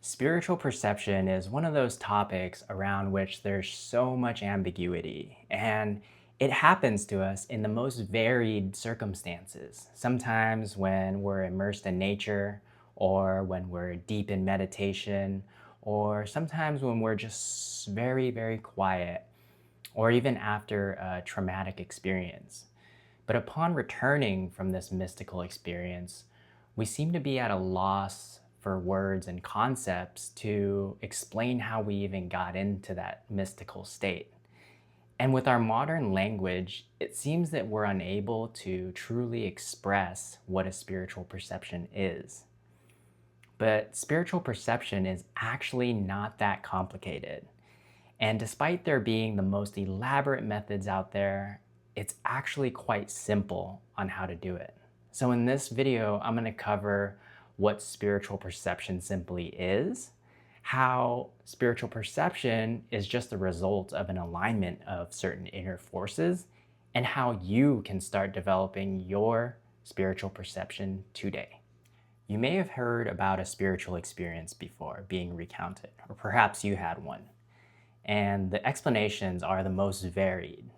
Spiritual perception is one of those topics around which there's so much ambiguity, and it happens to us in the most varied circumstances. Sometimes when we're immersed in nature, or when we're deep in meditation, or sometimes when we're just very, very quiet, or even after a traumatic experience. But upon returning from this mystical experience, we seem to be at a loss for words and concepts to explain how we even got into that mystical state. And with our modern language, it seems that we're unable to truly express what a spiritual perception is. But spiritual perception is actually not that complicated. And despite there being the most elaborate methods out there, it's actually quite simple on how to do it. So in this video, I'm going to cover what spiritual perception simply is, how spiritual perception is just the result of an alignment of certain inner forces, and how you can start developing your spiritual perception today. You may have heard about a spiritual experience before being recounted, or perhaps you had one. And the explanations are the most varied.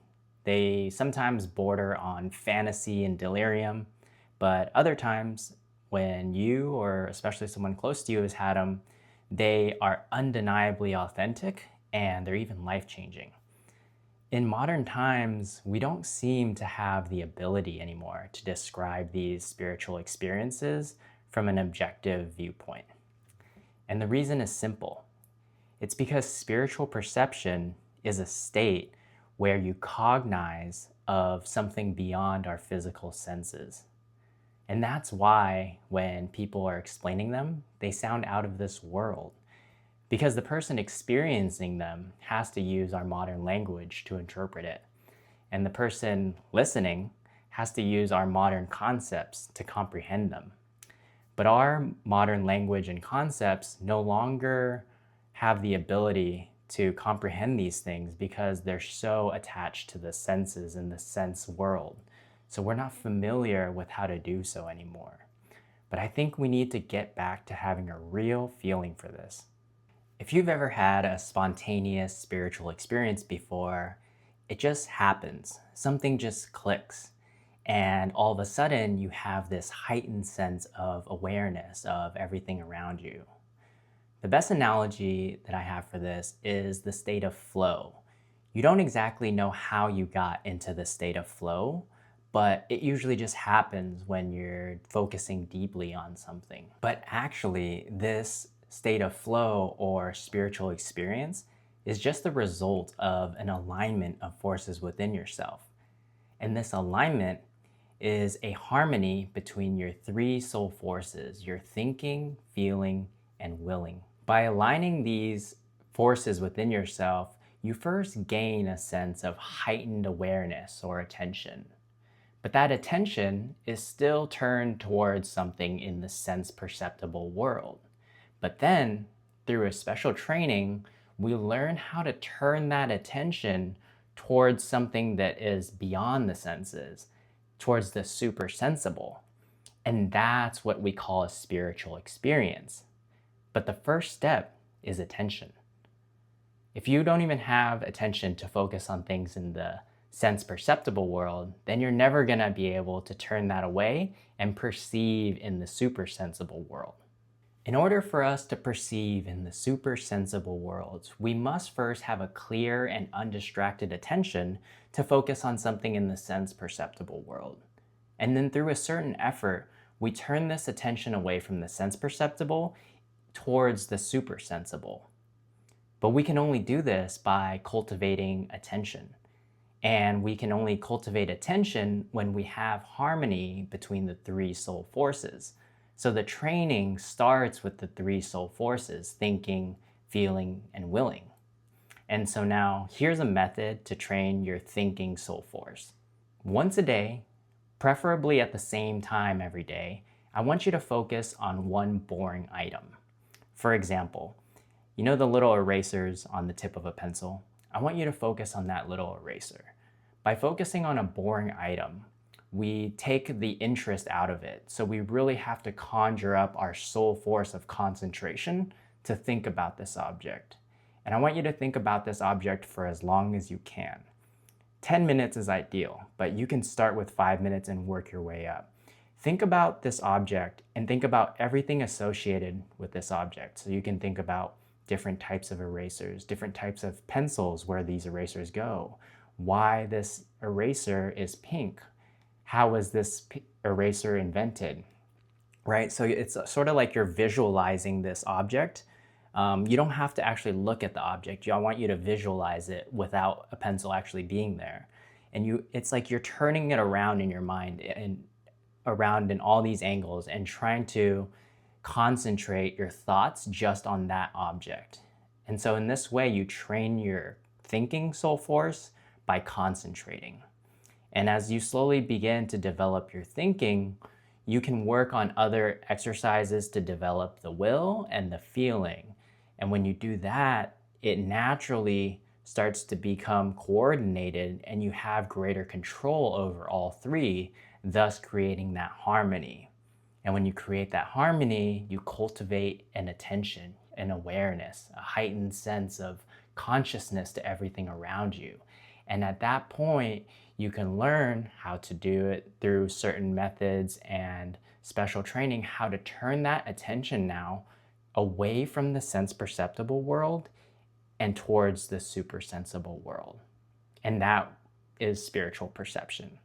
They sometimes border on fantasy and delirium, but other times, when you or especially someone close to you has had them, they are undeniably authentic and they're even life-changing. In modern times, we don't seem to have the ability anymore to describe these spiritual experiences from an objective viewpoint. And the reason is simple. It's because spiritual perception is a state where you cognize of something beyond our physical senses. And that's why when people are explaining them, they sound out of this world. Because the person experiencing them has to use our modern language to interpret it. And the person listening has to use our modern concepts to comprehend them. But our modern language and concepts no longer have the ability to comprehend these things because they're so attached to the senses and the sense world. So we're not familiar with how to do so anymore. But I think we need to get back to having a real feeling for this. If you've ever had a spontaneous spiritual experience before, it just happens. Something just clicks. And all of a sudden, you have this heightened sense of awareness of everything around you. The best analogy that I have for this is the state of flow. You don't exactly know how you got into the state of flow, but it usually just happens when you're focusing deeply on something. But actually, this state of flow or spiritual experience is just the result of an alignment of forces within yourself. And this alignment is a harmony between your three soul forces, your thinking, feeling, and willing. By aligning these forces within yourself, you first gain a sense of heightened awareness or attention. But that attention is still turned towards something in the sense perceptible world. But then, through a special training, we learn how to turn that attention towards something that is beyond the senses, towards the super sensible. And that's what we call a spiritual experience. But the first step is attention. If you don't even have attention to focus on things in the sense perceptible world, then you're never going to be able to turn that away and perceive in the super sensible world. In order for us to perceive in the super sensible worlds, we must first have a clear and undistracted attention to focus on something in the sense perceptible world. And then through a certain effort, we turn this attention away from the sense perceptible towards the super sensible. But we can only do this by cultivating attention. And we can only cultivate attention when we have harmony between the three soul forces. So the training starts with the three soul forces, thinking, feeling, and willing. And so now here's a method to train your thinking soul force. Once a day, preferably at the same time every day, I want you to focus on one boring item. For example, you know the little erasers on the tip of a pencil? I want you to focus on that little eraser. By focusing on a boring item, we take the interest out of it. So we really have to conjure up our soul force of concentration to think about this object. And I want you to think about this object for as long as you can. 10 minutes is ideal, but you can start with 5 minutes and work your way up. Think about this object and think about everything associated with this object. So you can think about different types of erasers, different types of pencils, where these erasers go, why this eraser is pink, how was this eraser invented, right? So it's sort of like you're visualizing this object. You don't have to actually look at the object. I want you to visualize it without a pencil actually being there. And it's like you're turning it around in your mind and around in all these angles and trying to concentrate your thoughts just on that object. And so in this way, you train your thinking soul force by concentrating. And as you slowly begin to develop your thinking, you can work on other exercises to develop the will and the feeling. And when you do that, it naturally starts to become coordinated and you have greater control over all three, thus creating that harmony. And when you create that harmony, you cultivate an attention, an awareness, a heightened sense of consciousness to everything around you. And at that point, you can learn how to do it through certain methods and special training, how to turn that attention now away from the sense perceptible world and towards the super sensible world. And that is spiritual perception.